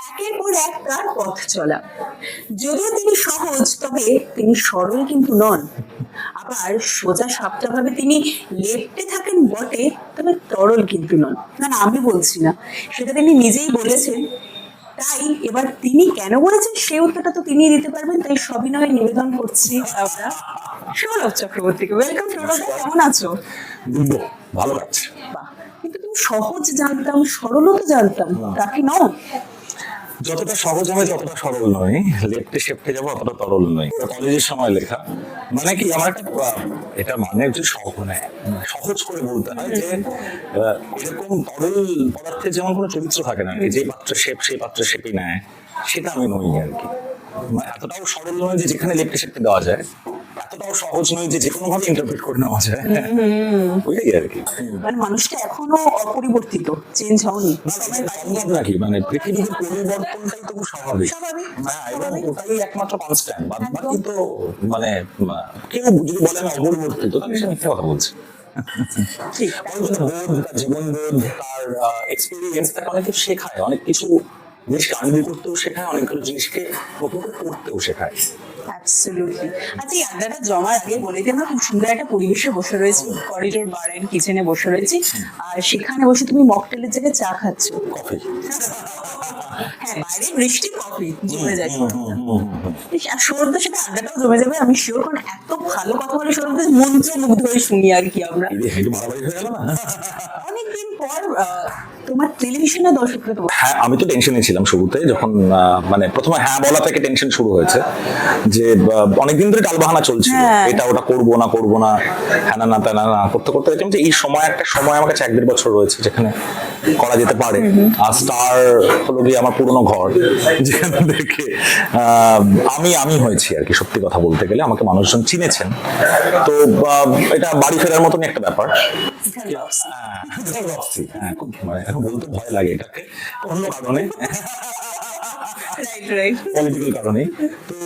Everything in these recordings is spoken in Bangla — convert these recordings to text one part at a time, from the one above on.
একের পর এক তার পথ চলা। যদিও তিনি সহজ, তবে তিনি সরল কিন্তু নন। আবার সোজা সাপটা ভাবে তিনি লেপ্টে থাকেন বটে, তবে তরল কিন্তু নন। না না, আমি বলছি না, সেটা তিনি নিজেই বলেছেন। তাই এবার তিনি কেন বলেছেন সেই উত্তরটা তো তিনিই দিতে পারবেন। তাই সবিনয়ে নিবেদন করছি আমরা সৌরভ চক্রবর্তীকে। ওয়েলকাম সৌরভ, কেমন আছো? ভালো লাগছে। বাহ, কিন্তু তুমি সহজ জানতাম, সরলও তো জানতাম, তা কি নও? যতটা সহজ হবে ততটা সরল নয়, লেপটে সেপটে যাবো অতটা তরল নয়। কলেজের সময় লেখা, মানে কি আমার একটা এটা মানে হচ্ছে সহজ করে বলতে হয় যে এরকম তরল পদার্থে যেমন কোনো চরিত্র থাকে না, যে পাত্রে শেপ সেই পাত্রে শেপই নেয়, সেটা আমি নই আর কি। মানে এতটাও সরল নয় যে যেখানে লেপটে সেপটে দেওয়া যায়, এতটাও সহজ নয় যে যেকোনো ভাবে ইন্টারপ্রেট করে নেওয়া যায়, ওইটাই আর কি। মানে মানুষটা এখনো অপরিবর্তিত, চেঞ্জ হয়নি নাকি, মানে পৃথিবীর পরিবর্তনটাই তো স্বাভাবিক। হ্যাঁ, এবং ওটাই একমাত্র কনস্ট্যান্ট। বাদ বাকি তো মানে কেউ যদি বলে আমি অপরিবর্তিত, তাহলে সে মিথ্যে কথা বলছে। জীবনবোধ, তার এক্সপিরিয়েন্স তাকে অনেক কিছু শেখায়, অনেক কিছু জিনিসকে আনন্দ করতেও শেখায়, অনেকগুলো জিনিসকে নতুন করতেও শেখায়। অ্যাবসলিউটলি। আচ্ছা, এই আড্ডাটা জমার আগে বলে দিই, আমরা খুব সুন্দর একটা পরিবেশে বসে রয়েছি, করিডোর বার এন্ড কিচেনে বসে রয়েছি, আর সেখানে বসে তুমি মকটেলের জায়গায় চা খাচ্ছ। কফি। হ্যাঁ, বাইরে বৃষ্টি, কফি জমে যায়। আর সৌরভদের সাথে আড্ডাটাও জমে যাবে আমি শিওর, কারণ এত ভালো কথা বলে সৌরভদের মন্ত্রমুগ্ধ হয়ে শুনি আর কি আমরা। অনেকদিন পর তোমার টেলিভিশনে দর্শকরা তো। হ্যাঁ, আমি তো টেনশনে ছিলাম শুরুতে, যখন মানে প্রথমে হ্যাঁ বলা থেকে টেনশন শুরু হয়েছে, যে অনেকদিন ধরে টালবাহানা চলছিল, এটা ওটা করবো না হ্যাঁ না তা না করতে করতে দেখলাম যে এই সময় একটা সময় আমার কাছে 1-1.5 বছর রয়েছে যেখানে করা যেতে পারে। আর স্টার হলো গিয়ে আমার পুরনো ঘর, যেখানে দেখে আমি হয়েছি আর কি। সত্যি কথা বলতে গেলে আমাকে মানুষজন চিনেছেন, তো এটা বাড়ি ফেরার মতনই একটা ব্যাপার। মানে এখন বলতে ভয় লাগে এটাকে, অন্য কারণে, পলিটিক্যাল কারণে। তো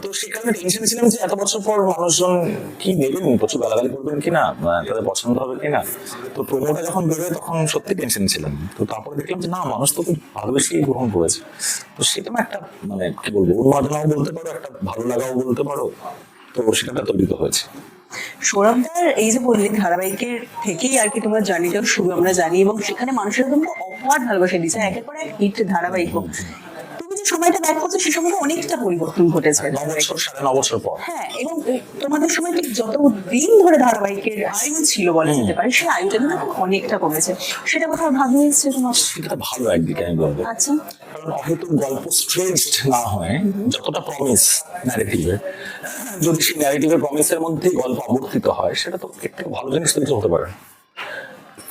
তো সেখানে টেনশনে ছিলাম যে এত বছর পর মানুষজন কি নেবেন, প্রচুর গালাগালি করবেন কিনা, তাদের পছন্দ হবে কিনা। তো প্রোমোটা যখন বেরোয় তখন সত্যি টেনশন ছিলাম। তো তারপরে দেখলাম যে না, মানুষ তো খুব ভালোবেসেই গ্রহণ করেছে। তো সেটা না একটা মানে কি বলবো, উন্মাদনাও বলতে পারো, একটা ভালো লাগাও বলতে পারো। তো সেটা তৈরি হয়েছে। সৌরভদার এই যে বললেন ধারাবাহিকের থেকেই আর কি তোমার জার্নিটাও শুরু আমরা জানি, এবং সেখানে মানুষের তোমাকে অপার ভালোবাসা দিচ্ছে, একের পর এক হিট ধারাবাহিক। তুমি যে সময়টা ব্যাক করছো সে সময়টা অনেকটা পরিবর্তন ঘটেছে, 9 বছর পর। হ্যাঁ, এবং তোমাদের সময় ঠিক যত দিন ধরে ধারাবাহিকের আয়ু ছিল বলা যেতে পারে, সেই আয়ুটা কিন্তু অনেকটা কমেছে। সেটা কোথাও ভাবনা এসেছে তোমার? সেটা ভালো একদিকে আমি বলবো। আচ্ছা, কারণ হয়তো গল্প স্ট্রেচড না হয়, যতটা প্রমিস ন্যারেটিভে, যদি সেই ন্যারেটিভের প্রমিসের মধ্যে গল্প আবর্তিত হয়, সেটা তো একটু ভালো জিনিস তৈরি হতে পারে।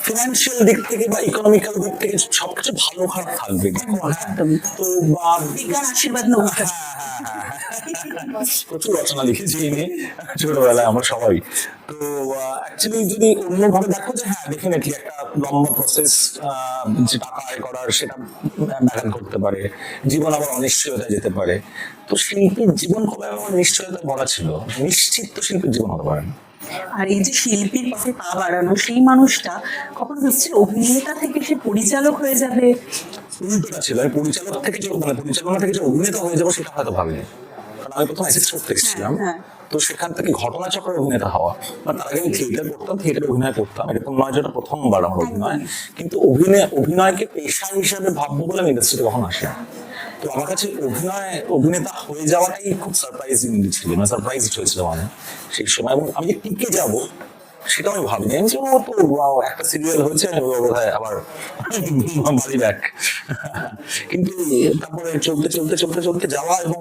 ফিনান্সিয়াল দিক থেকে বা ইকোনমিক্যাল দিক থেকে সবকিছু ভালো খারাপ থাকবে, তো বিজ্ঞান আশীর্বাদ নেব। প্রচুর রচনা লিখেছি নিয়ে ছোটবেলায় আমরা সবাই। তো অ্যাকচুয়ালি যদি অন্যভাবে দেখো যে হ্যাঁ ডেফিনেটলি একটা লম্বা প্রসেস, যে টাকা আয় করার, সেটা ব্যাঘাত করতে পারে, জীবন আবার অনিশ্চয়তায় যেতে পারে। তো শিল্পীর জীবন কবে আমার নিশ্চয়তায় ভরা ছিল, নিশ্চিত তো শিল্পীর জীবন হতে পারে না। আর এই যে শিল্পীর পথে পা বাড়ানো, সেই মানুষটা কখনো ভেবেছিল অভিনেতা থেকে সে পরিচালক হয়ে যাবে? উল্টোটা ছিল, আমি পরিচালক থেকে মানে পরিচালনা থেকে যে অভিনেতা হয়ে যাবো সেটা হয়তো ভাবিনি। কারণ আমি প্রথম অ্যাসিস্ট করতে এসেছিলাম, তো সেখান থেকে ঘটনাচক্রের অভিনেতা হওয়া, বা তার আগে আমি থিয়েটার করতাম, থিয়েটারে অভিনয় করতাম, এরকম নয় যেটা প্রথমবার আমার অভিনয়। কিন্তু অভিনয়কে পেশা হিসাবে ভাববো বলে আমি ইন্ডাস্ট্রিতে কখনো আসি। তো আমার কাছে অভিনেতা হয়ে যাওয়াটাই খুব সারপ্রাইজিং ছিল, মানে সারপ্রাইজড হয়েছিলাম আমি সেই সময়। এবং আমি যে টিকে যাবো সেটা আমি ভাবিনি। আমি তো একটা সিরিয়াল হয়েছে, বোধহয় আবার বাড়ি ব্যাক। কিন্তু তারপরে চলতে যাওয়া, এবং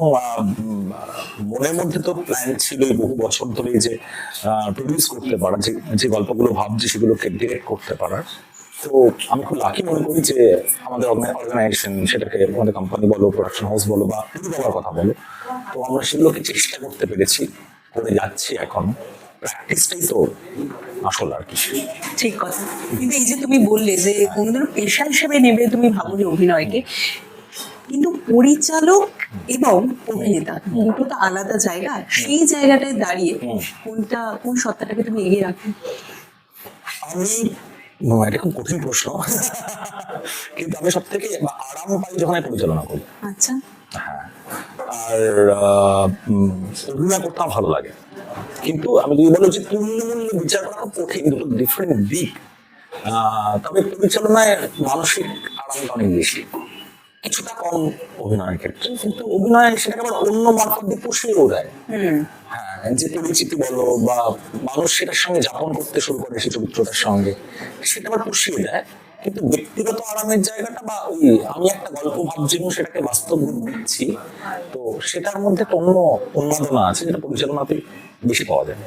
মনের মধ্যে তো প্ল্যান ছিল বহু বছর ধরে যে প্রডিউস করতে পারা, যে গল্পগুলো ভাবছি সেগুলোকে ডিরেক্ট করতে পারার। তো আমি খুব লাকি মনে করি যে আমাদের অর্গানাইজেশন, সেটাকে আমাদের কোম্পানি বলো, প্রোডাকশন হাউস বলো, বা বলার কথা বলো, তো আমরা সেগুলোকে চেষ্টা করতে পেরেছি, করে যাচ্ছি এখন। প্র্যাকটিসটাই তো আসল আর কি। ঠিক কথা। কিন্তু এই যে তুমি বললে যে কোনোদিনও পেশা হিসেবে নেবে তুমি ভাবোনি অভিনয়কে, কিন্তু পরিচালক এবং অভিনেতা দুটো তো আলাদা জায়গা। সেই জায়গাটায় দাঁড়িয়ে কোন সত্তাটাকে তুমি এগিয়ে রাখো? আমি এটা খুব কঠিন প্রশ্ন। কিন্তু আমি সব থেকে আরাম পাই যখন আমি পরিচালনা করি। আচ্ছা, হ্যাঁ, আর অভিনয় করতে আমার ভালো লাগে। কিন্তু আমি যদি বলো যে তুল্যমূল্যে বিচার করা খুব কঠিন, দুটো ডিফারেন্ট দিক। তবে পরিচালনায় মানসিক আরামটা অনেক বেশি, কিছুটা কম অভিনয়ের ক্ষেত্রে, কিন্তু অভিনয় সেটাকে আবার অন্য মারফত দিয়ে পুষিয়েও দেয়। হ্যাঁ, যে পরিচিতি বলো বা মানুষ সেটার সঙ্গে যাপন করতে শুরু করে সেই চরিত্রটার সঙ্গে, সেটা আবার পুষিয়ে দেয়। কিন্তু ব্যক্তিগত আরামের জায়গাটা বা ওই আমি একটা গল্প ভাবছি এবং সেটাকে বাস্তব রূপ দিচ্ছি, তো সেটার মধ্যে একটা অন্য উন্মাদনা আছে যেটা পরিচালনাতে বেশি পাওয়া যায়।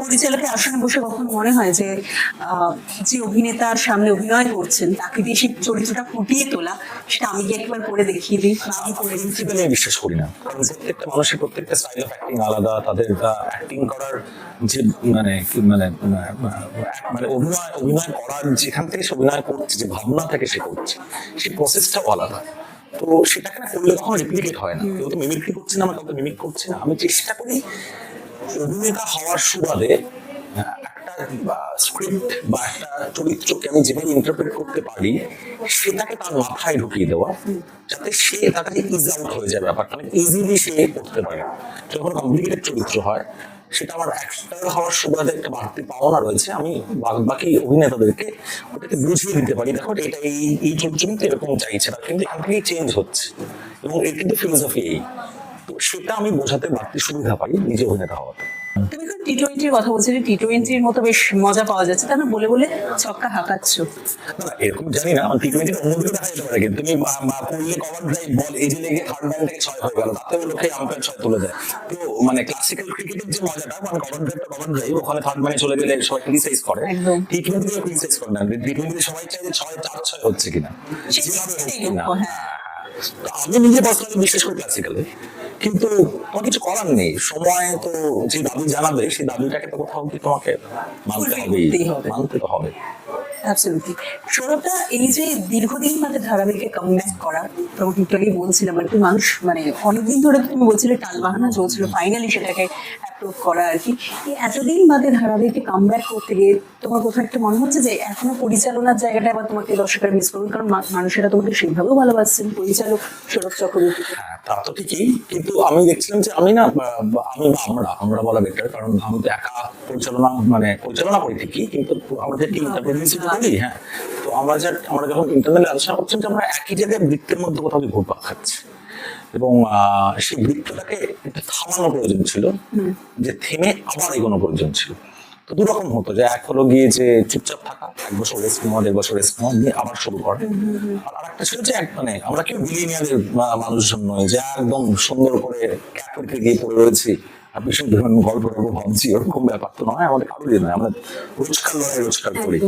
পরিচালকের আসনে বসে কখন মনে হয় যে যে অভিনেতার সামনে অভিনয় করছেন তাকে দিয়ে সেই চরিত্রটা ফুটিয়ে তোলা, সেটা আমি কি একবার করে দেখিয়ে দিই বা আমি করে দিই? প্রিন্সিপালে আমি বিশ্বাস করি না, কারণ প্রত্যেকটা মানুষের প্রত্যেকটা স্টাইল অফ অ্যাক্টিং আলাদা, তাদের অ্যাক্টিং করার যে মানে মানে অভিনয় অভিনয় করার যেখান থেকে সে অভিনয় করছে, যে ভাবনা থেকে সে করছে, সেই প্রসেসটাও আলাদা। তো সেটাকে না করলে কখনো রিপ্লিকেট হয় না। কেউ তো মিমিক্রি করছে না, আমার কাউকে মিমিক করছে না। আমি চেষ্টা করি অভিনেতা হওয়ার সুবাদে একটা স্ক্রিপ্ট বা একটা চরিত্রকে আমি যেভাবে ইন্টারপ্রেট করতে পারি সেটাকে তার মাথায় ঢুকিয়ে দেওয়া, যাতে সে তার কাছে ইজি আউট হয়ে যায় ব্যাপারটা, মানে ইজিলি সে করতে পারে। যখন কমপ্লিকেটেড চরিত্র হয় সেটা আমার অ্যাক্টর হওয়ার সুবাদে একটা বাড়তি পাওনা রয়েছে, আমি বাকি অভিনেতাদেরকে ওটাকে বুঝিয়ে দিতে পারি, দেখো এটা এই চরিত্র কিন্তু এরকম চাইছে না, কিন্তু এখান থেকেই চেঞ্জ হচ্ছে এবং এর কিন্তু ফিলোসফি এই। তো সেটা আমি বোঝাতে বাড়তি সুবিধা পাই নিজে অভিনেতা হওয়াতে। তুমি এখন টি-20 কথা বলছিলে, টি-20 মতো বেশ মজা পাওয়া যাচ্ছে, তাই না? বলে বলে ছক্কা হাঁকাচ্ছ। না, এরকম জানি না, আমার টি-20 অন্যদিকে দেখা যেতে পারে, কিন্তু তুমি করলে কভার ড্রাইভ বল এই যে লেগে থার্ড ম্যান থেকে 6 হয়ে গেল, তাতে লোকে আম্পায়ার 6 তুলে দেয়। তো মানে ক্লাসিক্যাল ক্রিকেটের যে মজাটা, মানে কভার ড্রাইভ ওখানে থার্ড ম্যানে চলে গেলে সবাই ক্রিটিসাইজ করে, একদম। টি-20 ক্রিটিসাইজ করে না, টি-20 সবাই চায় যে 6-4-6 হচ্ছে কিনা, যেভাবে হোক কিনা। তো আমি নিজে পার্সোনালি বিশ্বাস করি ক্লাসিক্যালে, কিন্তু তোমার কিছু করার নেই, সময় তো যে দাবি জানাবে সেই দাবিটাকে তো কোথাও কি তোমাকে মানতে হবেই, মানতে তো হবে। অ্যাবসলিউটলি। সৌরভদা, এই যে দীর্ঘদিন বাদে ধারাবাহিকে কামব্যাক করা, তোমাকে একটু আগেই বলছিলাম আর কি, মানুষ মানে অনেকদিন ধরে তুমি বলছিলে টালবাহানা চলছিল, ফাইনালি সেটাকে অ্যাপ্রুভ করা আর কি। এই এতদিন বাদে ধারাবাহিকে কামব্যাক করতে গিয়ে তোমার কোথাও একটা মনে হচ্ছে যে এখনো পরিচালনার জায়গাটা আবার তোমাকে দর্শকের মিস করবে, কারণ মানুষেরা তোমাকে সেইভাবেও ভালোবাসছেন, পরিচালক সৌরভ চক্রবর্তী। হ্যাঁ, তা তো ঠিকই, কিন্তু আমি দেখছিলাম যে আমি না আমি আমরা বলা বেটার, কারণ আমি তো একা পরিচালনা করি ঠিকই, কিন্তু আমাদের টিমটা প্রডিউসিং করি। হ্যাঁ, তো আমরা যখন ইন্টারনালি আলোচনা করছিলাম যে আমরা একই জায়গায় বৃত্তের মধ্যে কোথাও ঘুরপাক খাচ্ছি, এবং সেই বৃত্তটাকে একটু থামানোর প্রয়োজন ছিল, যে থেমে আবার এগোনো প্রয়োজন ছিল। তো দুরকম হতো, যে এক হলো গিয়ে যে চুপচাপ থাকা, 1 বছর রেস্ট নেওয়া, 1.5 বছর রেস্ট নেওয়া, নিয়ে আবার শুরু করা। আর আরেকটা ছিল যে মানে আমরা কেউ বিলিনিয়ারের মানুষজন নয় যে একদম সুন্দর করে ক্যাফেতে গিয়ে পড়ে রয়েছি আর ভীষণ বিভিন্ন গল্প ভাবছি, ওরকম ব্যাপার তো নয়, আমাদের কারোরই নয়, আমরা রোজকার করি।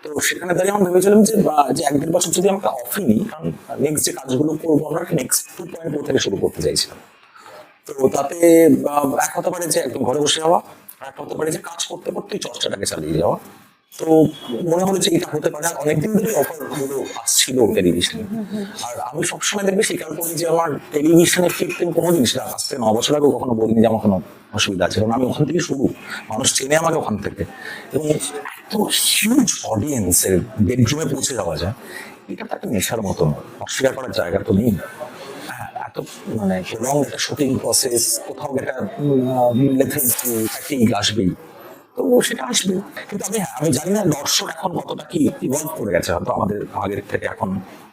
তো সেখানে দাঁড়িয়ে আমরা ভেবেছিলাম যে 1-1.5 বছর যদি আমরা অফই নিই, কারণ নেক্সট যে কাজগুলো করবো আমরা নেক্সট 2.0 থেকে শুরু করতে চাইছিলাম। তো তাতে এক হতে পারে যে একদম ঘরে বসে যাওয়া, আর একটা হতে পারে যে কাজ করতে করতেই চর্চাটাকে চালিয়ে যাওয়া। তো মনে হলো যে এটা হতে পারে, অনেকদিন ধরে অফার গুলো আসছিল টেলিভিশনে। আর আমি সবসময় দেখবে স্বীকার করি যে আমার টেলিভিশনে ফিরতে কোনোদিন, সেটা আজ থেকে 9 বছর আগে কখনো বলিনি যে আমার কোনো অসুবিধা আছে, কারণ আমি ওখান থেকে শুরু, মানুষ চেনে আমাকে ওখান থেকে, এবং এত হিউজ অডিয়েন্সের বেডরুমে পৌঁছে যাওয়া যায়, এটা তো একটা নেশার মতন, অস্বীকার করার জায়গা তো নেই। এত মানে লং একটা শুটিং প্রসেস, কোথাও একটা আসবেই, তো সেটা আসবে। কিন্তু আমি জানি না দর্শক এখন কতটা কি ইভলভ করে গেছে, হয়তো আমাদের আগের থেকে এখন,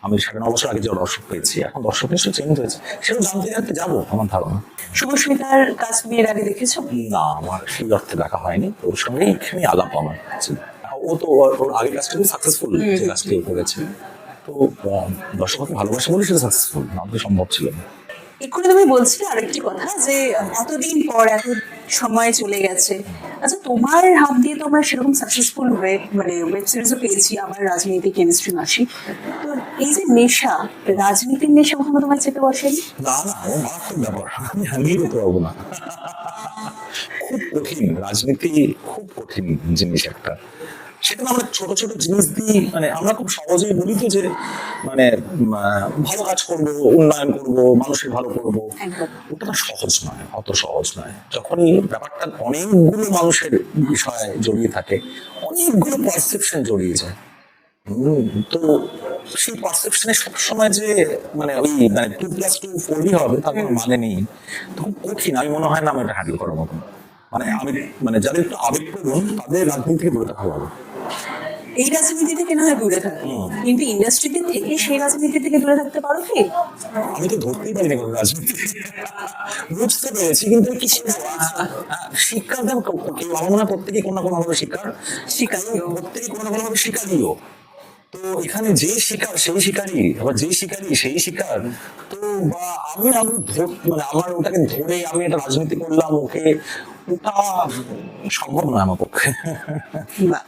আমি 9.5 বছর আগে যে দর্শক পেয়েছি, এখন দর্শক নিশ্চয়ই চেঞ্জ হয়েছে, সেটা জানতে জানতে যাবো আমার ধারণা। শুভস্মিতার কাজ তুমি এর আগে দেখেছো? না, আমার সেই অর্থে দেখা হয়নি, ওর সঙ্গে এখানে আলাপ আমার ছিল। ও তো ওর আগের কাজটা খুব সাকসেসফুল, যে কাজটি করেছে, তো দর্শককে ভালোবাসে বলে সেটা সাকসেসফুল, না তো সম্ভব ছিল না। এক্ষুনি তুমি বলছিলে আরেকটি কথা, যে এতদিন পর এত সময় চলে গেছে, আচ্ছা তোমার হাত দিয়ে তো আমরা সেরকম সাকসেসফুল মানে ওয়েব সিরিজও পেয়েছি, আমার রাজনীতি কেমিস্ট্রি মাসি, তো এই যে নেশা, রাজনীতির নেশা কখনো তোমার চেপে বসেনি? না না, ও মারাত্মক ব্যাপার, আমি হারিয়ে যেতে পারবো না। খুব কঠিন রাজনীতি, খুব কঠিন জিনিস একটা। সেটা না, আমরা ছোট ছোট জিনিস দিয়ে মানে আমরা খুব সহজেই বলি তো যে মানে ভালো কাজ করব, উন্নয়ন করব, মানুষের ভালো করব। একদম। ওটা না সহজ নয়, অত সহজ নয়। যখনই ব্যাপারটা অনেকগুলো মানুষের বিষয় জড়িয়ে থাকে, অনেকগুলো পারসেপশন জড়িয়ে যায়, তো সেই পারসেপশনে সবসময় যে মানে ওই মানে 2+2 4 হবে তার কোনো মানে নেই। তখন কঠিন, আমি মনে হয় না আমি এটা হ্যান্ডেল করার মতন। মানে আমি মানে যাদের একটু আবেগপ্রবণ তাদের রাজনীতি থেকে দূরে থাকা ভালো। এই রাজনীতি থেকে না হয় দূরে থাকে, কিন্তু ইন্ডাস্ট্রিতে থেকে সেই রাজনীতি থেকে দূরে থাকতে পারো কি? আমি তো ধরতেই পারি না কোনো রাজনীতি, বুঝতে পেরেছি কিন্তু কি শিক্ষা দেন কেউ, আমার মনে হয় প্রত্যেকেই কোনো না কোনো ভাবে শিক্ষারীয়, প্রত্যেকেই কোনো না কোনো ভাবে শিকারীও। তো এখানে যে শিকার সেই শিকারী, আবার যে শিকারী সেই শিকার। তো বা আমি মানে আমার ওটাকে ধরে আমি একটা রাজনীতি করলাম, ওকে ওটা সম্ভব নয় আমার পক্ষে। বাহ,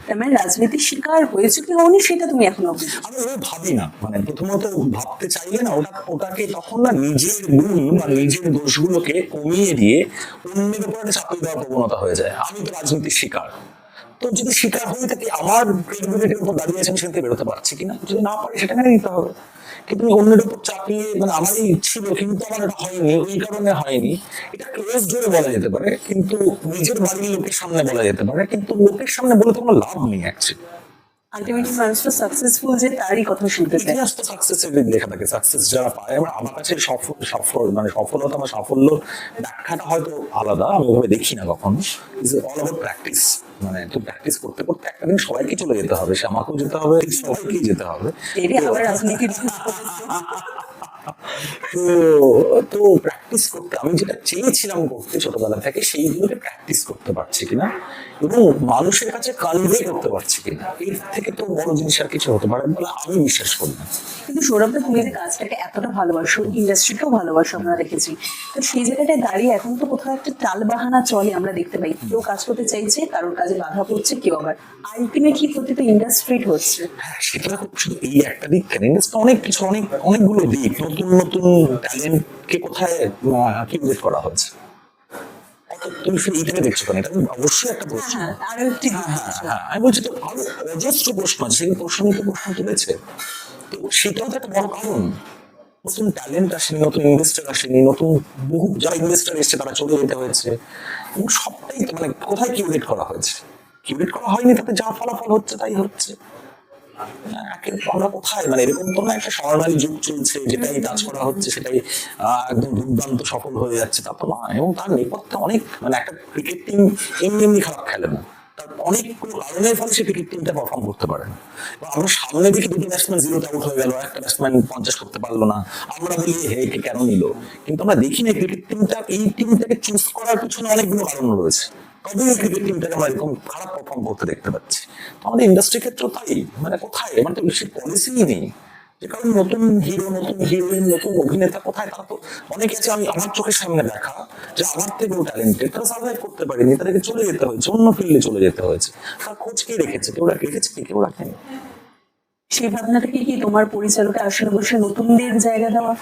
তার মানে রাজনীতির শিকার হয়েছে কি হওনি সেটা তুমি এখনো অবধি আমি ওই ভাবি না, মানে প্রথমত ভাবতে চাইলে না ওটাকে তখন না নিজের গুণ বা নিজের দোষগুলোকে কমিয়ে দিয়ে অন্যের উপর একটা চাপিয়ে দেওয়ার প্রবণতা হয়ে যায়। আমি তো রাজনীতির শিকার, তো যদি শিকার হয়ে থাকি আমার ক্রেডিবিলিটির উপর দাঁড়িয়ে আছে, আমি সেখান থেকে বেরোতে পারছি কিনা, যদি না পারি সেটা মেনে নিতে হবে। কিন্তু আমি অন্যের উপর চাপিয়ে মানে আমারই ছিল কিন্তু আমার এটা হয়নি, ওই কারণে হয়নি, এটা ক্লোজ জোরে বলা যেতে পারে, কিন্তু নিজের বাড়ির লোকের সামনে বলা যেতে পারে, কিন্তু লোকের সামনে বলে তো কোনো লাভ নেই অ্যাকচুয়ালি। আলটিমেটলি মানুষ তো সাকসেসফুল যে তারই কথা শুনতে চায়। ইতিহাস তো সাকসেসের দিক লেখা থাকে, সাকসেস যারা পায়। আমার কাছে সফল মানে সফলতা বা সাফল্য ব্যাখ্যাটা হয়তো আলাদা, আমি ওভাবে দেখি না কখনো। ইজ অল অ্যাবাউট প্র্যাকটিস, মানে তুই প্র্যাকটিস করতে করতে একটা দিন সবাইকে চলে যেতে হবে, সে আমাকেও যেতে হবে, সবাইকেই যেতে হবে। এটাই আবার রাজনীতির তো তো প্র্যাকটিস করতে আমি যেটা চেয়েছিলাম করতে ছোটবেলা থেকে সেইগুলোকে প্র্যাকটিস করতে পারছি কিনা এবং মানুষের কাছে কনভে করতে পারছি কিনা, এর থেকে তো বড় জিনিস আর কিছু হতে পারে বলে আমি বিশ্বাস করি না। কিন্তু সৌরভদা, তুমি যে কাজটাকে এতটা ভালোবাসো, ইন্ডাস্ট্রিকেও ভালোবাসো আমরা দেখেছি, তো সেই জায়গাটায় দাঁড়িয়ে এখন তো কোথাও একটা টাল বাহানা চলে, আমরা দেখতে পাই কেউ কাজ করতে চাইছে, কারোর কাজে বাধা পড়ছে, কেউ আবার আলটিমেটলি প্রতিটা ইন্ডাস্ট্রি হচ্ছে। হ্যাঁ, সেটা শুধু এই একটা দিক কেন, ইন্ডাস্ট্রি অনেক কিছু, অনেকগুলো দিক, নতুন নতুন ট্যালেন্টকে কোথায় কিউরেট করা হয়েছে। তুমি শুধু এইটাকে দেখছো কেন, এটা অবশ্যই একটা প্রশ্ন। হ্যাঁ, আরো একটি হ্যাঁ, আমি বলছি তো আরো অজস্র প্রশ্ন আছে, সেই প্রশ্ন নিয়ে তো প্রশ্ন তুলেছে, তো সেটাও তো একটা বড় কারণ। নতুন ট্যালেন্ট আসেনি, নতুন ইনভেস্টার আসেনি, নতুন বহু যারা ইনভেস্টার এসছে তারা চলে যেতে হয়েছে, এবং সবটাই তো মানে কোথায় কিউরেট করা হয়েছে, কিউরেট করা হয়নি, তাতে যা ফলাফল হচ্ছে তাই হচ্ছে। আমরা কোথায় মানে এরকম তো না একটা স্বর্ণালী যুগ চলছে যেটাই কাজ করা হচ্ছে সেটাই একদম দুর্দান্ত সফল হয়ে যাচ্ছে, তা তো নয়। এবং তার নেপথ্যে অনেক মানে একটা ক্রিকেট টিম এমনি এমনি খারাপ খেলে না, তার অনেকগুলো কারণের ফলে সে ক্রিকেট টিমটা পারফর্ম করতে পারে না। এবং আমরা সামনে দিকে দুটো ব্যাটসম্যান 0তে আউট হয়ে গেল, একটা ব্যাটসম্যান 50 করতে পারলো না, আমরা বলি হে কে কেন নিল, কিন্তু আমরা দেখি না ক্রিকেট টিমটা এই টিমটাকে চুজ করার পিছনে অনেকগুলো কারণ রয়েছে, তবে এই ক্রিকেট টিমটাকে আমরা এরকম খারাপ পারফর্ম করতে দেখতে পাচ্ছি। তো আমাদের ইন্ডাস্ট্রি ক্ষেত্রেও তাই, মানে কোথায় মানে তো বেশি পলিসিই নেই, যে কারণ নতুন হিরো, নতুন হিরোইন, নতুন অভিনেতা কোথায়, তারা তো অনেকে আছে আমি আমার চোখের সামনে দেখা যে আমার থেকেও ট্যালেন্টেড, তারা সার্ভাইভ করতে পারেনি, তাদেরকে চলে যেতে হয়েছে, অন্য ফিল্ডে চলে যেতে হয়েছে। তার খোঁজ কে রেখেছে, কেউ রেখেছে কি, কেউ রাখেনি। সেই ভাবনা থেকে কি তোমার পরিচালকের আসলে বসে নতুনদের জায়গা দেওয়া?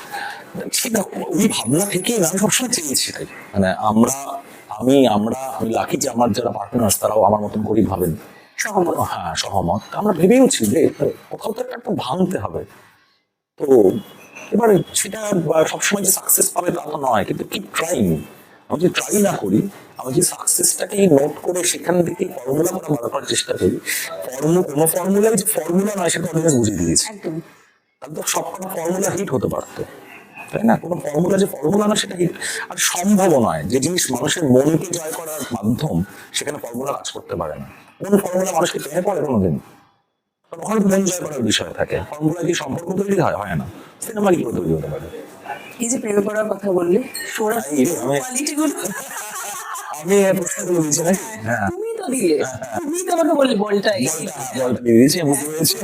সেটা ওই ভাবনা থেকেই আমি সবসময় চেয়েছি তাই, মানে আমি লাকি যে আমার যারা পার্টনার্স তারাও আমার মতন করেই ভাবেন, সহমত। হ্যাঁ সহমত। আমরা ভেবেওছি যে কোথাও তো একটা ভাঙতে হবে, তো এবারে সেটা সবসময় যে সাকসেস পাবে তা তো নয়, কিন্তু কি ট্রাইং, আমি যদি ট্রাই না করি, আমি যে সাকসেসটাকে নোট করে সেখান থেকে ফর্মুলা করে বার করার চেষ্টা করি, কোনো ফর্মুলাই যে ফর্মুলা নয় সেটা অডিয়েন্স বুঝিয়ে দিয়েছে, একদম। তাহলে তো সবকটা ফর্মুলা হিট হতে পারতো, তাই না? কোনো ফর্মুলা যে ফর্মুলা না সেটা হিট আর সম্ভব নয়। যে জিনিস মানুষের মনকে জয় করার মাধ্যম, সেখানে ফর্মুলা কাজ করতে পারে না। কোন ফর্মুলা মানুষকে টেনে পড়ে কোনোদিন? ওখানে মন জয় করার বিষয় থাকে, ফর্মুলা কি সম্পর্ক তৈরি হয় না, সিনেমা কি করে তৈরি হতে পারে? এই যে প্রেমে পড়ার কথা বললে, সৌরভ আমি কোয়ালিটি গুলো প্রশ্ন করে দিয়েছি নাকি? হ্যাঁ, তুমি তো দিলে, তুমি তো আমাকে বললে বলটা বলটা দিয়ে দিয়েছি, বুঝতে পেরেছি।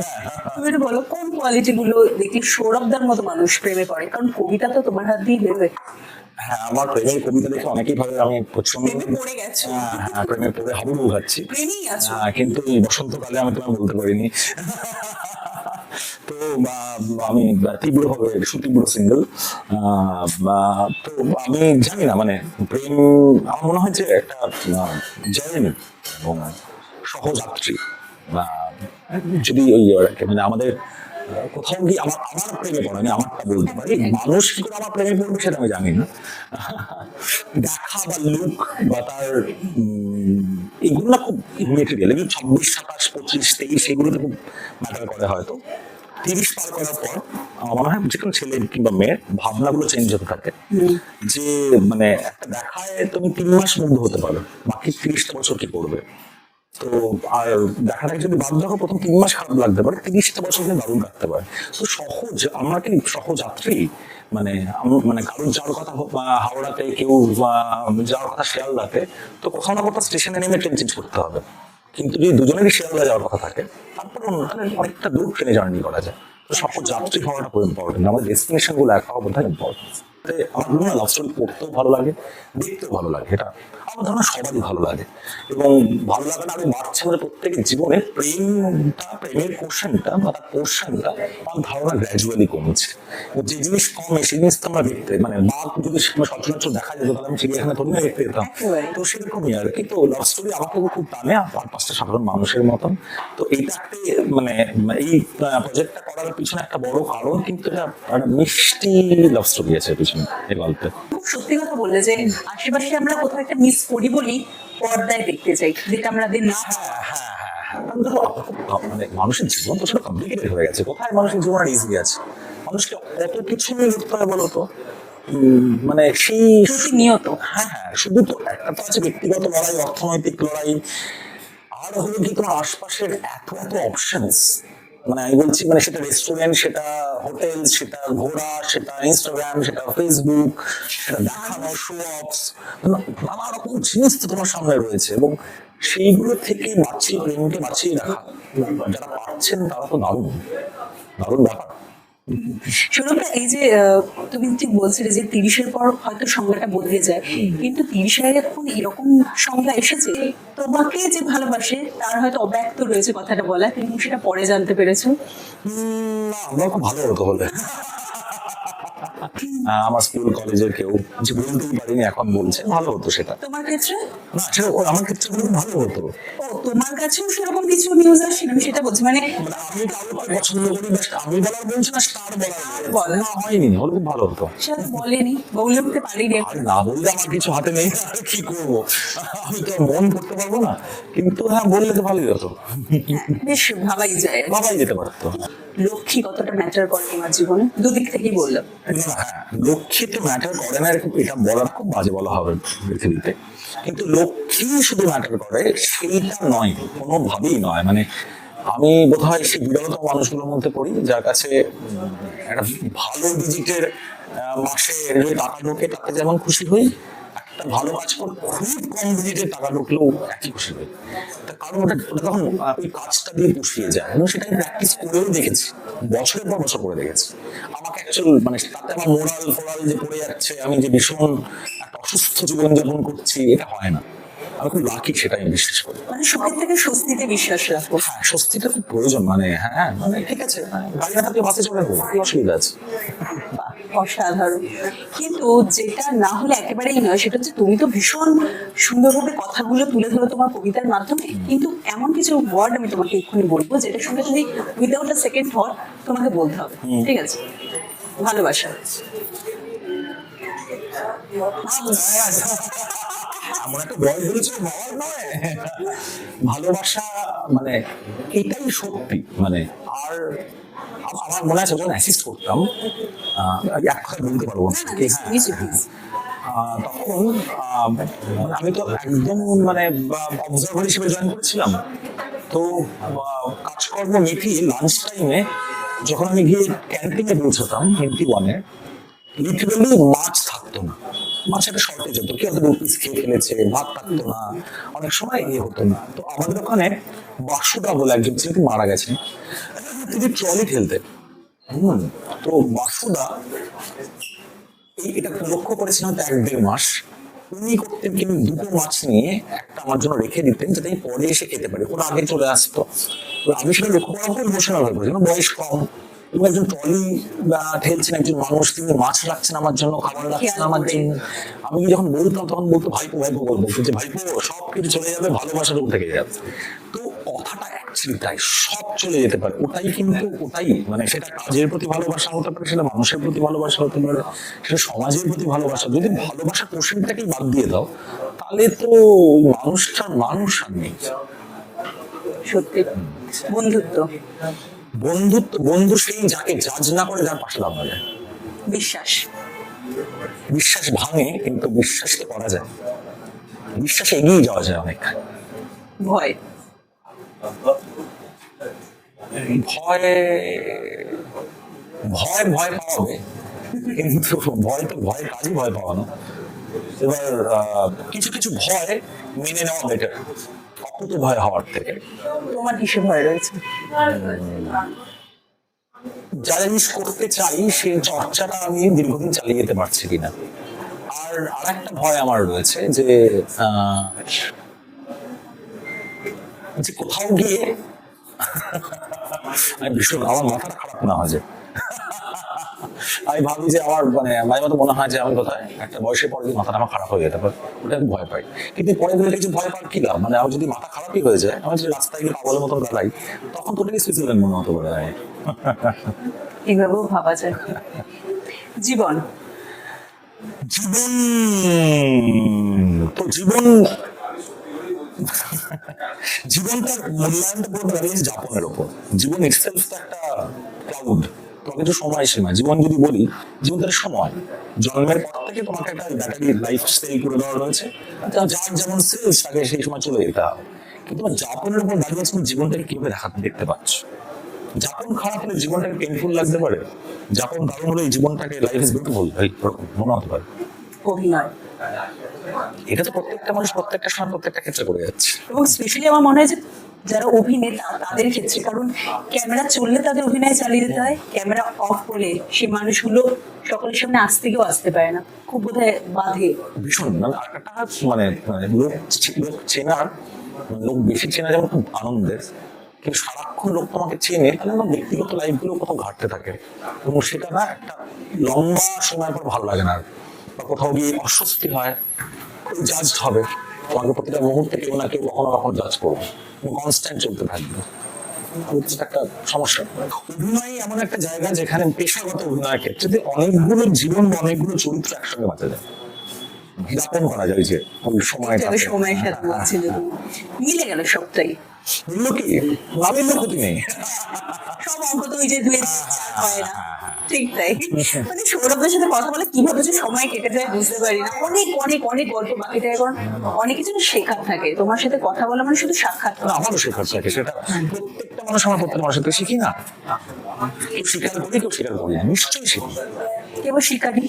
তুমি একটু বলো কোন কোয়ালিটি গুলো দেখলে সৌরভদার মতো মানুষ প্রেমে পড়ে, কারণ কবিতা তো তোমার হাত দিয়ে বেরোয়। হ্যাঁ, আমার প্রেমের কবিতা দেখে অনেকেই ভাবে আমি প্রচন্ড প্রেমে পড়ে গেছো, প্রেমে পড়ে হাবুডুবু খাচ্ছি, প্রেমেই আছো। কিন্তু এই বসন্তকালে আমি তোমায় বলতে পারিনি। তো আমি তীব্রভাবে সুতীব্র সিঙ্গেল, তো আমি জানি না মানে প্রেম আমার মনে হয় যে একটা জার্নি এবং সহযাত্রী, যদি ওই মানে আমাদের কোথাও গিয়ে আমার আমার প্রেমে পড়ে, আমি আমারটা বলতে পারি, মানুষ কি করে আমার প্রেমে পড়বে সেটা আমি জানি না। দেখা বা লুক বা তার এগুলো না খুব মেটেরিয়াল, এগুলো 26, 27, 25, 23 এগুলোতে খুব ম্যাটার করে। হয়তো 30 পার করার পর আমার মনে হয় যে কোনো ছেলে কিংবা মেয়ের ভাবনাগুলো চেঞ্জ হতে থাকে, যে মানে একটা দেখায় তুমি 3 মাস মুগ্ধ হতে পারো, বাকি 30টা বছর কি করবে। তো আর দেখাটাকে যদি বাদ রাখো, প্রথম 3 মাস খারাপ লাগতে পারে, 30টা বছর কিন্তু দারুণ লাগতে পারে। তো সহজ, আমরা কি সহযাত্রী, মানে মানে কারোর যাওয়ার কথা হাওড়াতে, কেউ যাওয়ার কথা শিয়ালদাতে, তো কোথাও না কোথাও স্টেশনে নেমে ট্রেন চেঞ্জ করতে হবে। কিন্তু যদি দুজনেরই শিয়ালদা যাওয়ার কথা থাকে, তারপর অনেকটা দূর ট্রেনে জার্নি করা যায়। তো সহযাত্রী হওয়াটা খুব ইম্পর্টেন্ট, আমাদের ডেস্টিনেশন গুলো একা হওয়া বোধহয় ইম্পর্টেন্ট। আমার মনে হয় লাভ স্টোরি পড়তেও ভালো লাগে, দেখতেও ভালো লাগে, এটা আমার ধারণা সবারই ভালো লাগে। এবং ভালো লাগাটা আরো বাড়ছে আমাদের প্রত্যেকের জীবনে। প্রেমের কোশ্চেনটা বা তার পোর্শনটা আমার ধারণা গ্র্যাজুয়ালি কমছে। যে জিনিস কমে সেই জিনিস তো আমরা দেখতে, মানে বাঘ যদি সচরাচর দেখা যেত তাহলে আমি চিড়িয়াখানা থরি না দেখতে যেতাম, তো সেরকমই আর কি। তো লাভ স্টোরি আমাকে খুব টানে, আর 5টা সাধারণ মানুষের মতন। তো এইটা একটা মানে এই প্রজেক্টটা করার পিছনে একটা বড় কারণ, কিন্তু এটা একটা মিষ্টি লাভ স্টোরি আছে পিছনে এই গল্পে। খুব সত্যি কথা বললে যে আশেপাশে আমরা কোথাও একটা মিস করি বলি পর্দায় দেখতে চাই, যেটা আমাদের না। মানে মানুষের জীবন তো সেটা কমপ্লিকেটেড হয়ে গেছে, কোথায় মানুষের জীবন আর ইজি আছে? মানুষকে কত কিছু নিয়ে লড়তে হয় বলতো, মানে সেই প্রতিনিয়ত। হ্যাঁ হ্যাঁ, শুধু তো একটা তো আছে ব্যক্তিগত লড়াই, অর্থনৈতিক লড়াই, আর হলো কি তোমার আশপাশের এত এত অপশনস। মানে আমি বলছি, মানে সেটা রেস্টুরেন্ট, সেটা হোটেল, সেটা ঘোরা, সেটা ইনস্টাগ্রাম, সেটা ফেসবুক, সেটা দেখানো শো অফস, নানা রকম জিনিস তো তোমার সামনে রয়েছে। এবং সেইগুলো থেকে প্রেমকে বাঁচিয়ে রাখা যারা পাচ্ছেন তারা তো দারুণ দারুণ ব্যাপার। সুরভা, এই যে তুমি ঠিক বলছিলে যে 30-এর পর হয়তো সংজ্ঞাটা বদলে যায়, কিন্তু 30-এর এখন এরকম সংজ্ঞা এসেছে, তোমাকে যে ভালোবাসে তার হয়তো অব্যক্ত রয়েছে কথাটা বলা, কিন্তু সেটা পরে জানতে পেরেছো। না, আমরা খুব ভালো হতো হলে। আমার স্কুল কলেজের কেউ যে বলতেই পারিনি এখন বলছে, ভালো হতো সেটা। তোমার ক্ষেত্রে না, সেটা আমার ক্ষেত্রে ভালো হতো। ও, তোমার কাছেও সেরকম কিছু নিউজ আসছে? আমি সেটা বলছি, মানে মানে আমি কাউকে পছন্দ করি, আমি বলার বলছি না, তার বলার বল। না, হয়নি, হলে খুব ভালো হতো। সেটা বলেনি, বলে উঠতে পারিনি। আর না বললে আমার কিছু হাতে নেই, আর কি করবো, আমি তো মন করতে পারবো না। কিন্তু হ্যাঁ, বললে তো ভালোই হতো, বেশ ভাবাই যায়। ভাবাই যেতে পারতো। লক্ষ্মী কতটা ম্যাটার করে তোমার জীবনে? দুদিক থেকেই বললাম। হ্যাঁ, লক্ষ্মী তো ম্যাটার করে না, এরকম এটা বলার খুব বাজে বলা হবে পৃথিবীতে। কিন্তু লক্ষ্মী শুধু ম্যাটার করে সেইটা নয়, কোনোভাবেই নয়। মানে আমি বোধহয় সেই বিরলতম মানুষগুলোর মধ্যে পড়ি যার কাছে একটা ভালো ডিজিটের মাসে যে টাকা ঢোকে তাতে যেমন খুশি হই, একটা ভালো কাজ করে খুব কম ডিজিটের টাকা ঢুকলেও একই খুশি হই। তার কারণ ওটা তখন ওই কাজটা দিয়ে পুষিয়ে যায়, এবং সেটা আমি প্র্যাকটিস করেও দেখেছি, বছরের পর বছর করে দেখেছি। আমাকে অ্যাকচুয়াল মানে তাতে আমার মোরাল যে পড়ে যাচ্ছে, আমি যে ভীষণ একটা অসুস্থ জীবনযাপন করছি, এটা হয় না। আমি খুব লাকি, সেটা আমি বিশ্বাস করি। মানে সুখের থেকে স্বস্তিতে বিশ্বাস রাখো। হ্যাঁ, স্বস্তিটা খুব প্রয়োজন। মানে হ্যাঁ, মানে ঠিক আছে, গাড়ি না থাকলে বাসে চলে যাবো, কি অসুবিধা আছে? অসাধারণ। কিন্তু যেটা না হলে একেবারেই নয়, সেটা হচ্ছে তুমি তো ভীষণ সুন্দরভাবে কথাগুলো তুলে ধরো তোমার কবিতার মাধ্যমে, কিন্তু এমন কিছু ওয়ার্ড আমি তোমাকে এক্ষুনি বলবো যেটার সঙ্গে তুমি উইদাউট আ সেকেন্ড থট তোমাকে বলতে হবে, ঠিক আছে? ভালোবাসা। এমন একটা বয়স হয়েছে বাবার নয়, ভালোবাসা মানে এটাই সত্যি। মানে আর আমার মনে আছে যখন অ্যাসিস্ট করতাম, এক কথা বলতে পারবো না, তখন মানে আমি তো একদম মানে অবজারভার হিসেবে জয়েন করেছিলাম। তো কাজকর্ম মিটিয়ে লাঞ্চ টাইমে যখন আমি গিয়ে ক্যান্টিনে পৌঁছতাম হিন্দি ওয়ানে, লিটারালি মাছ থাকতো না, মাছ একটা শর্টেজ হতো, কেউ হয়তো 2 পিস খেয়ে ফেলেছে, ভাত থাকতো না, অনেক সময় হতো না। তো আমাদের ওখানে বাসুদা বলে একজন ছেলে মারা গেছেন, তিনি ট্রলি ঠেলতেন। তো বাসুদা এটা লক্ষ্য করেছিলাম 1-1.5 মাস উনি করতেন, কিন্তু 2টো মাছ নিয়ে একটা আমার জন্য রেখে দিতেন, যাতে আমি পরে এসে খেতে পারি, ওরা আগে চলে আসতো। তো আমি সেটা লক্ষ্য করার পর ইমোশনাল হয়ে পড়েছিলাম, বয়স কম, এবং একজন ট্রলি ঠেলছেন একজন মানুষ, তিনি মাছ রাখছেন আমার জন্য, খাবার রাখছেন আমার জন্য। আমি যখন বলতাম তখন বলতো ভাইপো ভাইপো, বলবো যে ভাইপো সব কিছু চলে যাবে, ভালোবাসার উপর থেকে যাবে। তো কথাটা অ্যাকচুয়ালি তাই, সব চলে যেতে পারে, ওটাই কিন্তু ওটাই, মানে সেটা কাজের প্রতি ভালোবাসা হতে পারে, সেটা মানুষের প্রতি ভালোবাসা হতে পারে, সেটা সমাজের প্রতি ভালোবাসা। যদি ভালোবাসা কোশ্চেনটাকেই বাদ দিয়ে দাও, তাহলে তো ওই মানুষটার মানুষ আর নেই। সত্যি। বন্ধুত্ব, বন্ধুত্ব, বন্ধু সেই যাকে জাজ না করে যার পাশে দাঁড়ানো যায়। বিশ্বাস, বিশ্বাস ভাঙে কিন্তু বিশ্বাসকে করা যায়, বিশ্বাসে এগিয়ে যাওয়া যায় অনেক। ভয়, ভয় ভয় ভয় পাওয়াবে, কিন্তু ভয় তো ভয় কাজই ভয় পাওয়ানো। এবার কিছু কিছু ভয় মেনে নেওয়া বেটার অকুত ভয় হওয়ার থেকে। তোমার কিসে ভয় রয়েছে? যারা জিনিস করতে চাই সেই চর্চাটা আমি দীর্ঘদিন চালিয়ে যেতে পারছি কিনা। আর আরেকটা ভয় আমার রয়েছে যে যে কোথাও গিয়ে আমি ভীষণ আমার মাথাটা খারাপ না হয় যে আমি ভাবি যে আমার মানে মাঝে মতো মনে হয় যে আমি কোথায় একটা বয়সের পরে যদি মাথাটা আমার খারাপ হয়ে যেতে পারে, ওটা আমি ভয় পাই। কিন্তু পরে ধরে কিছু ভয় পাওয়ার কি লাভ, মানে আমার যদি মাথা খারাপই হয়ে যায়, আমি যদি রাস্তায় গিয়ে পাগলের মতন দাঁড়াই, তখন তোটাকে সুইজারল্যান্ড মনে হতে পারে। এইভাবেও ভাবা যায়। জীবন, জীবন তো জীবন জীবনটার মূল্যায়নটা পুরো দাঁড়িয়েছে যাপনের ওপর। জীবন ইটসেলফ তো একটা ক্লাউড, তোমাকে কিছু সময় সীমা। জীবন যদি বলি, জীবন তার সময়, জন্মের পর থেকে তোমাকে একটা ব্যাটারি লাইফ সেল করে দেওয়া রয়েছে, যার যেমন সেলস তাকে সেই সময় চলে যেতে হবে। কিন্তু তোমার যাপনের উপর দাঁড়িয়ে তুমি জীবনটাকে কিভাবে দেখতে পাচ্ছ। যাপন খারাপ হলে জীবনটাকে পেইনফুল লাগতে পারে, যাপন দারুণ হলে এই জীবনটাকে লাইফ ইজ বিউটিফুল মনে হতে পারে। অভিনয়, এটা তো প্রত্যেকটা মানুষ প্রত্যেকটা সময় প্রত্যেকটা ক্ষেত্রে করে যাচ্ছে। এবং স্পেশালি আমার মনে হয় যে যারা অভিনেতা তাদের ক্ষেত্রে, কারণ ক্যামেরা চললে তাদের অভিনয় চালিয়ে যেতে হয়, ক্যামেরা অফ হলে সেই মানুষগুলো সকলের সামনে আসতে গিয়েও আসতে পারে না, খুব বোধহয় বাধে। ভীষণ মানে একটা মানে লোক চেনার, লোক বেশি চেনা যেমন খুব আনন্দের, কিন্তু সারাক্ষণ লোক তোমাকে চেনে তাহলে আমার ব্যক্তিগত লাইফ গুলো কোথাও ঘাটতে থাকে, এবং সেটা না একটা লম্বা সময় পর ভালো লাগে না। বা কোথাও গিয়ে অস্বস্তি হয়, জাজ হবে তোমাকে প্রতিটা মুহূর্তে, কেউ না কেউ কখনো কখনো জাজ করবে, কনস্ট্যান্ট চলতে থাকবে। একটা সমস্যা। অভিনয় এমন একটা জায়গা যেখানে পেশাগত অভিনয়ের ক্ষেত্রে অনেকগুলো জীবন, অনেকগুলো চরিত্র একসঙ্গে বাঁচা যায়, যাপন করা যায়। যে ওই সময়টা সময়ের সাথে বলছিল মিলে গেল সবটাই। মিলল কি না মিললে ক্ষতি নেই, সব অঙ্ক তো ওই যে 2 হয় না, ঠিক তাই। মানে সৌরভের সাথে কথা বলে কিভাবে যে সময় কেটে যায় বুঝতে পারি না। অনেক অনেক অনেক গল্প বাকি থাকে, কারণ অনেক কিছু শেখার থাকে। তোমার সাথে কথা বলা মানে শুধু সাক্ষাৎ, আমারও শেখার থাকে। সেটা প্রত্যেকটা মানুষ, আমার প্রত্যেকটা মানুষের থেকে শিখি না, কেউ স্বীকার করি কেউ স্বীকার করি না, নিশ্চয়ই শিখি। কেবল শিকারি,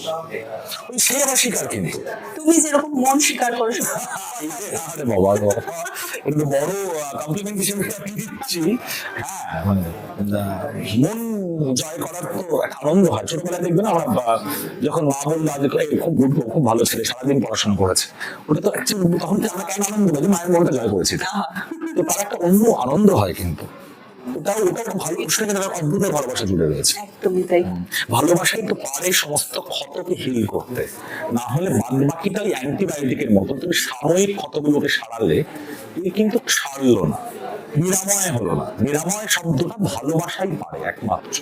সে আবার শিকার, কিন্তু তুমি যেরকম মন স্বীকার করো। আরে বাবা, একটু বড় কমপ্লিমেন্ট হিসেবে দিচ্ছি। হ্যাঁ, মানে মন জয় করার তো একটা আনন্দ হয়। ছোটবেলায় দেখবে না, আমরা যখন মা বললো আজ খুব গুড, খুব ভালো ছেলে, সারাদিন পড়াশোনা করেছে, ওটা তো অ্যাকচুয়ালি তখন আমরা কেন আনন্দ পাই, মায়ের মনটা জয় করেছি, তো তার একটা অন্য আনন্দ হয়। কিন্তু ওটাও ভালো, সেখানে অদ্ভুত ভালোবাসা জুড়ে রয়েছে। একদমই তাই। ভালোবাসাই তো পারে সমস্ত ক্ষতকে হিল করতে, না হলে বাদ বাকিটা ওই অ্যান্টিবায়োটিকের মতো, তুমি সাময়িক ক্ষতগুলোকে সারালে তুমি কিন্তু সারলো না, নিরাময় হলো না। নিরাময় শব্দটা ভালোবাসাই পারে একমাত্র।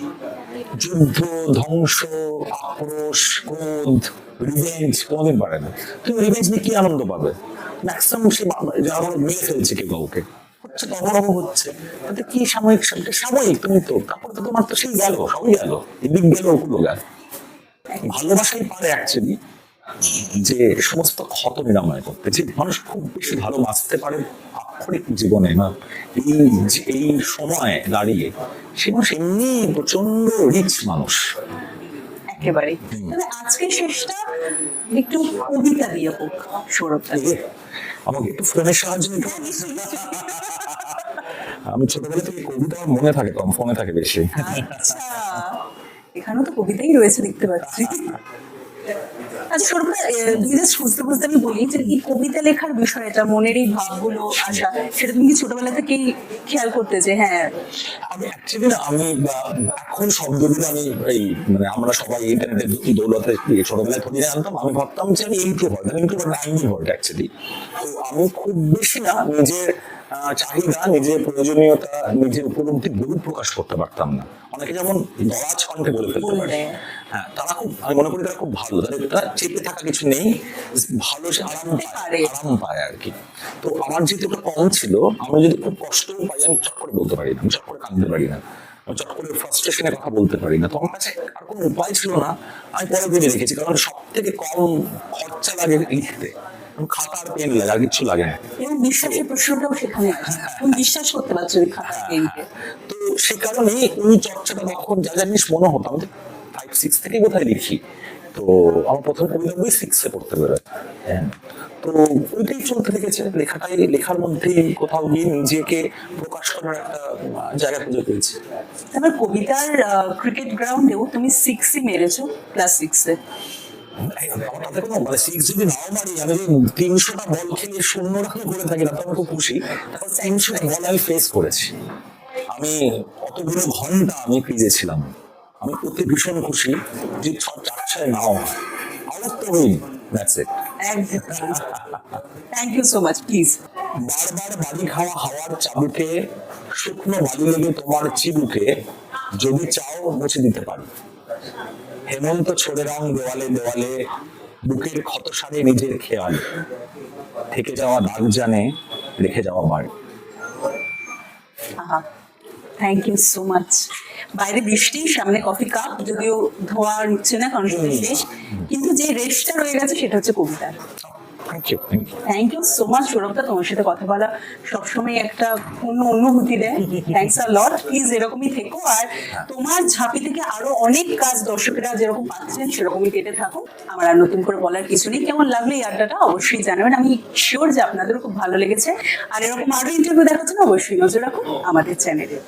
যুদ্ধ, ধ্বংস, আক্রোশ, ক্রোধ, রিভেঞ্জ কোনোদিন পারে না। তুমি রিভেঞ্জ নিয়ে কি আনন্দ পাবে? ম্যাক্সিমাম সে যারা মেরে ফেলছে কেউ কাউকে, হচ্ছে অবরব হচ্ছে, তাতে কি সাময়িক, সাময়িক তুমি তো, তারপরে তো তোমার তো সেই গেল, সবই গেল, এদিক গেল ওগুলো গেল। ভালোবাসাই পারে অ্যাকচুয়ালি যে সমস্ত ক্ষত নিরাময় করতে। যে মানুষ খুব বেশি ভালো বাঁচতে পারে আক্ষরিক জীবনে না, এই সময় দাঁড়িয়ে সে মানুষ এমনি প্রচন্ড রিচ মানুষ একেবারে। তবে আজকে শেষটা একটু কবিতা দিয়ে হোক সৌরভ। আমাকে একটু ফোনের সাহায্য নিতে হবে। আমি ছোটবেলা থেকে কবিতা আমার মনে থাকে কম, ফোনে থাকে বেশি। আচ্ছা, এখানেও তো কবিতাই রয়েছে দেখতে পাচ্ছি। আচ্ছা সৌরভ, বুঝতে বুঝতে আমি বলি যে এই কবিতা লেখার বিষয়টা, মনের এই ভাবগুলো আসা, সেটা তুমি কি ছোটবেলা থেকেই খেয়াল করতে যে? হ্যাঁ, আমি অ্যাকচুয়ালি না, আমি এখন শব্দগুলো আমি এই মানে আমরা সবাই ইন্টারনেটের দৌলতে ছোটবেলায় ধরে আনতাম, আমি ভাবতাম যে আমি ইন্ট্রোভার্ট, আমি ইন্ট্রোভার্ট অ্যাকচুয়ালি। তো আমি খুব বেশি না নিজের চাহিদা, নিজের প্রয়োজনীয়তা, নিজের উপলব্ধি বহু প্রকাশ করতে পারতাম না। অনেকে যেমন দরাজ কণ্ঠে বলে ফেলতে পারে, হ্যাঁ তারা খুব, আমি মনে করি তারা খুব ভালো, তারা চেপে থাকা কিছু নেই, ভালো সে আরাম পায় আর কি। তো আমার যেহেতু একটু কম ছিল, আমি যদি খুব কষ্ট পাই আমি চট করে বলতে পারি না, আমি চট করে কাঁদতে পারি না, আমি চট করে ফ্রাস্ট্রেশনের কথা বলতে পারি না। তো আমার কাছে আর কোনো উপায় ছিল না, আমি পরে ভেবে রেখেছি, কারণ সব থেকে কম খরচা লাগে লিখতে, খাতা আর পেন লাগে, আর কিছু লাগে না। এবং বিশ্বাসের প্রশ্নটাও সেখানে আসে, তুমি বিশ্বাস করতে পারছো ওই খাতা পেনকে। তো সে কারণে ওই চর্চাটা তখন যা জিনিস মনে হতো, আমি 5-6 থেকে কোথায় লিখি, তো আমার প্রথম কবিতা বই 6-এ পড়তে বেরোয়। তো ওইটাই চলতে থেকেছে, লেখাটাই, লেখার মধ্যে কোথাও গিয়ে নিজেকে প্রকাশ করার একটা জায়গা খুঁজে পেয়েছি। তারপর কবিতার ক্রিকেট গ্রাউন্ডেও তুমি 6ই মেরেছো, ক্লাস 6-এ। তাতে কোনো মানে 6 যদি নাও মারি, আমি যদি 300টা বল খেলে 0 রান করে থাকি না, তো আমি খুব খুশি। তারপর 300টা বল আমি ফেস করেছি, আমি অতগুলো ঘন্টা আমি ক্রিজে ছিলাম, আমি প্রতি ভীষণ খুশি যে 4-6 নাও আউট তো হইনি, that's it. Thank you so much, please. বারবার বাড়ি খাওয়া হাওয়ার চাবুকে, শুকনো বালি লেগে তোমার চিবুকে, যদি চাও মুছে দিতে পারি। হেমন্ত ছড়ে রং দেওয়ালে দেওয়ালে, বুকের ক্ষত সারে নিজের খেয়াল, থেকে যাওয়া দাগ জানে রেখে যাওয়া বাড়ি। Thank you so much. বাইরে বৃষ্টি, সামনে কফি কাপ, যদিও ধোয়া উঠছে না কারণ সেটা শেষ, কিন্তু যে রেস্টটা রয়ে গেছে সেটা হচ্ছে কবিতার। থ্যাংক ইউ সো মাচ সৌরভদা, তোমার সাথে কথা বলা সবসময় একটা অন্য অনুভূতি দেয়। থ্যাংকস আ লট, প্লিজ এরকমই থেকো, আর তোমার ঝাঁপি থেকে আরো অনেক কাজ দর্শকেরা যেরকম পাচ্ছেন সেরকমই কেটে থাকো। আমার আর নতুন করে বলার কিছু নেই। কেমন লাগলো এই আড্ডাটা অবশ্যই জানাবেন, আমি শিওর যে আপনাদেরও খুব ভালো লেগেছে। আর এরকম আরো ইন্টারভিউ দেখার জন্য অবশ্যই নজর রাখুন আমাদের চ্যানেলে।